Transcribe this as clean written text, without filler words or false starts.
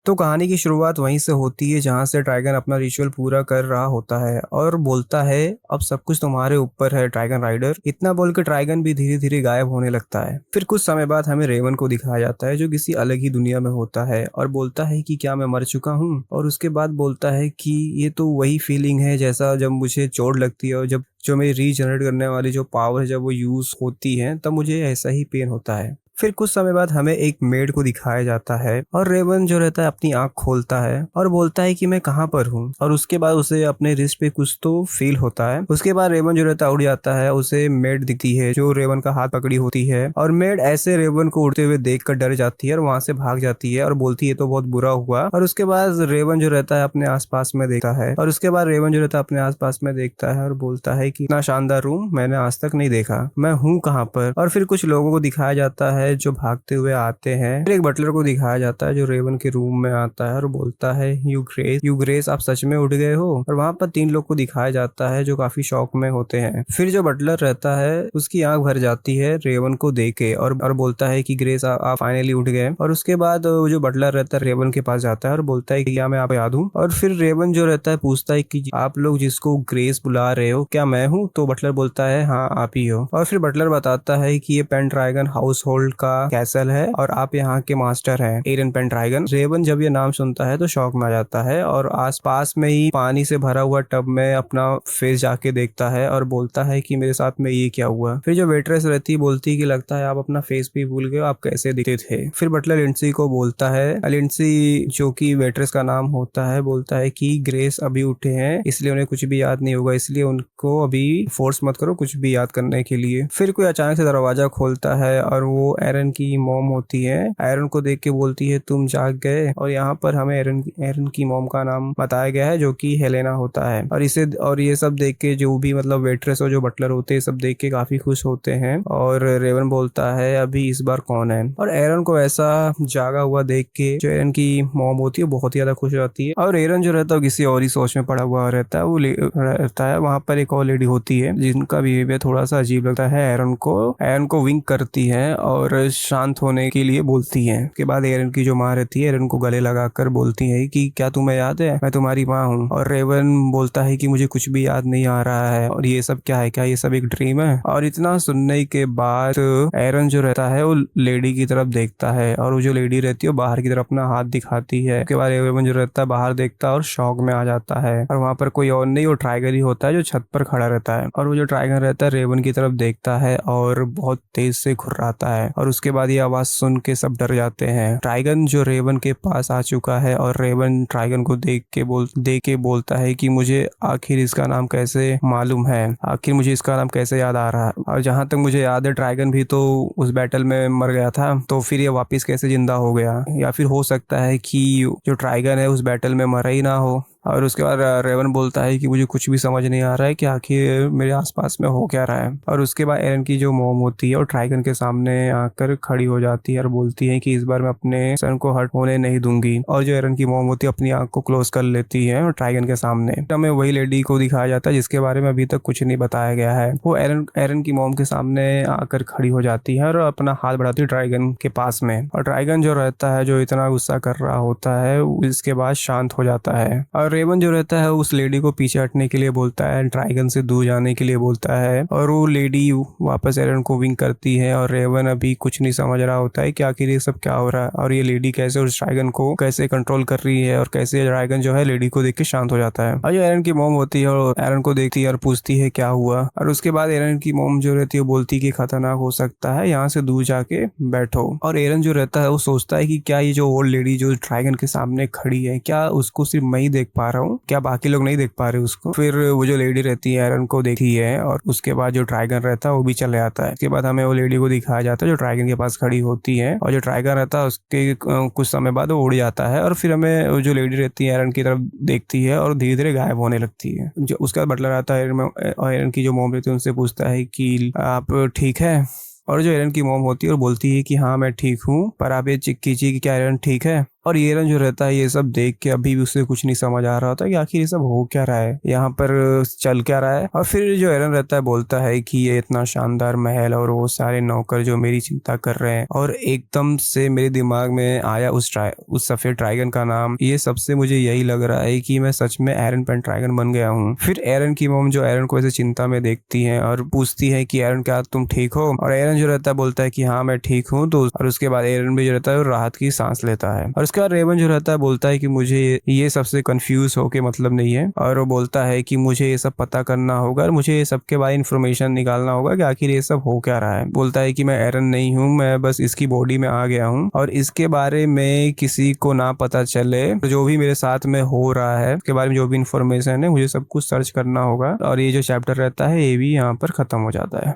तो कहानी की शुरुआत वहीं से होती है जहां से ड्रैगन अपना रिचुअल पूरा कर रहा होता है और बोलता है, अब सब कुछ तुम्हारे ऊपर है ड्रैगन राइडर। इतना बोल के ड्रैगन भी धीरे धीरे गायब होने लगता है। फिर कुछ समय बाद हमें रेवन को दिखाया जाता है जो किसी अलग ही दुनिया में होता है और बोलता है कि क्या मैं मर चुका हूँ। और उसके बाद बोलता है कि ये तो वही फीलिंग है जैसा जब मुझे चोट लगती है और जब जो मेरी रीजनरेट करने वाली जो पावर है जब वो यूज होती है तब मुझे ऐसा ही पेन होता है। फिर कुछ समय बाद हमें एक मेड को दिखाया जाता है और रेवन जो रहता है अपनी आंख खोलता है और बोलता है कि मैं कहाँ पर हूँ। और उसके बाद उसे अपने रिस्ट पे कुछ तो फील होता है। उसके बाद रेवन जो रहता है उड़ जाता है। उसे मेड दिखती है जो रेवन का हाथ पकड़ी होती है और मेड ऐसे रेवन को उड़ते हुए देख कर डर जाती है और वहां से भाग जाती है और बोलती है तो बहुत बुरा हुआ। और उसके बाद रेवन जो रहता है अपने आसपास में देखता है और उसके बाद रेवन जो रहता है अपने आसपास में देखता है और बोलता है कि इतना शानदार रूम मैंने आज तक नहीं देखा, मैं हूँ कहाँ पर। और फिर कुछ लोगों को दिखाया जाता है जो भागते हुए आते हैं। फिर एक बटलर को दिखाया जाता है जो रेवन के रूम में आता है और बोलता है, यू ग्रेस आप सच में उठ गए हो। और वहां पर 3 लोग को दिखाया जाता है जो काफी शौक में होते हैं। फिर जो बटलर रहता है उसकी आंख भर जाती है रेवन को देख के और बोलता है कि ग्रेस आप फाइनली उठ गए। और उसके बाद वो जो बटलर रहता है रेवन के पास जाता है और बोलता है कि क्या मैं आप याद हूँ। और फिर रेवन जो रहता है पूछता है कि आप लोग जिसको ग्रेस बुला रहे हो क्या मैं हूँ। तो बटलर बोलता है हाँ आप ही हो। और फिर बटलर बताता है कि ये पेंड्रैगन हाउस होल्ड का कैसल है और आप यहाँ के मास्टर हैं, एरन पेंड्रैगन। रेवन जब ये नाम सुनता है तो शौक में आ जाता है और आसपास में ही पानी से भरा हुआ टब में अपना फेस जाके देखता है और बोलता है कि मेरे साथ में ये क्या हुआ। फिर जो वेट्रेस रहती है बोलती है कि लगता है आप अपना फेस भी भूल गए, आप कैसे दिखते थे। फिर बटलर लिंडसी को बोलता है, लिंडसी जो कि वेट्रेस का नाम होता है, बोलता है कि ग्रेस अभी उठे हैं इसलिए उन्हें कुछ भी याद नहीं होगा, इसलिए उनको अभी फोर्स मत करो कुछ भी याद करने के लिए। फिर कोई अचानक से दरवाजा खोलता है और वो एरन की मॉम होती है। एरन को देख के बोलती है तुम जाग गए। और यहाँ पर हमें एरन की मॉम का नाम बताया गया है जो कि हेलेना होता है। और ये सब देख के जो भी मतलब वेट्रेस और जो बटलर होते हैं सब देख के काफी खुश होते हैं। और रेवन बोलता है अभी इस बार कौन है। और एरन को ऐसा जागा हुआ देख के जो एरन की मॉम होती है बहुत ही ज्यादा खुश होती है। और एरन जो रहता है किसी और ही सोच में पड़ा हुआ रहता है। वो रहता है वहां पर एक और लेडी होती है जिनका बिहेवियर थोड़ा सा अजीब लगता है एरन को विंक करती है और शांत होने के लिए बोलती है। उसके बाद एरन की जो माँ रहती है एरन को गले लगाकर बोलती है कि क्या तुम्हें याद है मैं तुम्हारी माँ हूँ। और रेवन बोलता है कि मुझे कुछ भी याद नहीं आ रहा है और ये सब क्या है, क्या ये सब एक ड्रीम है। और इतना सुनने के बाद एरन जो रहता है वो लेडी की तरफ देखता है और वो जो लेडी रहती है वो बाहर की तरफ अपना हाथ दिखाती है। उसके बाद एरन जो रहता है बाहर देखता है और शौक में आ जाता है। और वहां पर कोई और नहीं वो ट्राइगर ही होता है जो छत पर खड़ा रहता है। और वो जो ट्राइगर रहता है रेवन की तरफ देखता है और बहुत तेज से घुर्राता है। और उसके बाद ये आवाज सुन के सब डर जाते हैं। ट्राइगन जो रेवन के पास आ चुका है और रेवन ट्राइगन को देख के बोलता है कि मुझे आखिर इसका नाम कैसे मालूम है, आखिर मुझे इसका नाम कैसे याद आ रहा है। और जहां तक मुझे याद है ट्राइगन भी तो उस बैटल में मर गया था, तो फिर ये वापस कैसे जिंदा हो गया। या फिर हो सकता है कि जो ट्राइगन है उस बैटल में मरा ही ना हो। और उसके बाद रेवन बोलता है कि मुझे कुछ भी समझ नहीं आ रहा है कि आखिर मेरे आसपास में हो क्या रहा है। और उसके बाद एरन की जो मॉम होती है और ट्राइगन के सामने आकर खड़ी हो जाती है और बोलती है कि इस बार मैं अपने सन को हर्ट होने नहीं दूंगी। और जो एरन की मॉम होती है अपनी आंख को क्लोज कर लेती है और ट्राइगन के सामने हमें वही लेडी को दिखाया जाता है जिसके बारे में अभी तक कुछ नहीं बताया गया है। वो एरन की मॉम के सामने आकर खड़ी हो जाती है और अपना हाथ बढ़ाती है ट्राइगन के पास में। और ट्राइगन जो रहता है जो इतना गुस्सा कर रहा होता है इसके बाद शांत हो जाता है। और रेवन जो रहता है उस लेडी को पीछे हटने के लिए बोलता है, ड्रैगन से दूर जाने के लिए बोलता है। और वो लेडी वापस एरन को विंक करती है और रेवन अभी कुछ नहीं समझ रहा होता है कि आखिर ये सब क्या हो रहा है और ये लेडी कैसे उस ड्रैगन को कैसे कंट्रोल कर रही है और कैसे ड्रैगन जो है लेडी को देख के शांत हो जाता है। और जो एरन की मॉम होती है और एरन को देखती है और पूछती है क्या हुआ। और उसके बाद एरन की मॉम जो रहती है बोलती है कि खतरनाक हो सकता है, यहाँ से दूर जाके बैठो। और एरन जो रहता है वो सोचता है कि क्या ये जो ओल्ड लेडी जो ड्रैगन के सामने खड़ी है क्या उसको सिर्फ मैं ही देख पा रहा हूँ, क्या बाकी लोग नहीं देख पा रहे उसको। फिर वो जो लेडी रहती है एरन को देखती है और उसके बाद जो ड्रैगन रहता है वो भी चले आता है। उसके बाद हमें वो लेडी को दिखाया जाता है जो ड्रैगन के पास खड़ी होती है। और जो ड्रैगन रहता है उसके कुछ समय बाद वो उड़ जाता है। और फिर हमें वो जो लेडी रहती है एरन की तरफ देखती है और धीरे धीरे गायब होने लगती है। जो उसका बटलर आता है और एरन की जो मॉम रहती है उनसे पूछता है कि आप ठीक है। और जो एरन की मॉम होती है और बोलती है कि हाँ मैं ठीक हूँ, पर आप ये चेक कीजिए कि क्या एरन ठीक है। और एरन जो रहता है ये सब देख के अभी भी उसे कुछ नहीं समझ आ रहा होता कि आखिर ये सब हो क्या रहा है, यहाँ पर चल क्या रहा है। और फिर जो एरन रहता है बोलता है कि ये इतना शानदार महल और वो सारे नौकर जो मेरी चिंता कर रहे हैं, और एकदम से मेरे दिमाग में आया उस सफेद ड्रैगन का नाम। ये सबसे मुझे यही लग रहा है कि मैं सच में एरन पेंड्रागन बन गया हूँ। फिर एरन की मॉम जो एरन को ऐसे चिंता में देखती है और पूछती है कि एरन क्या तुम ठीक हो, और एरन जो रहता है बोलता है कि हाँ मैं ठीक हूँ। तो और उसके बाद एरन भी जो रहता है वो राहत की सांस लेता है। और उसके बाद रेवन जो रहता है बोलता है कि मुझे ये सबसे कंफ्यूज होके मतलब नहीं है, और वो बोलता है कि मुझे ये सब पता करना होगा और मुझे ये सब के बारे इन्फॉर्मेशन निकालना होगा कि आखिर ये सब हो क्या रहा है। बोलता है कि मैं एरन नहीं हूँ, मैं बस इसकी बॉडी में आ गया हूँ और इसके बारे में किसी को ना पता चले, जो भी मेरे साथ में हो रहा है उसके बारे में जो भी इन्फॉर्मेशन है मुझे सब कुछ सर्च करना होगा। और ये जो चैप्टर रहता है ये भी यहाँ पर खत्म हो जाता है।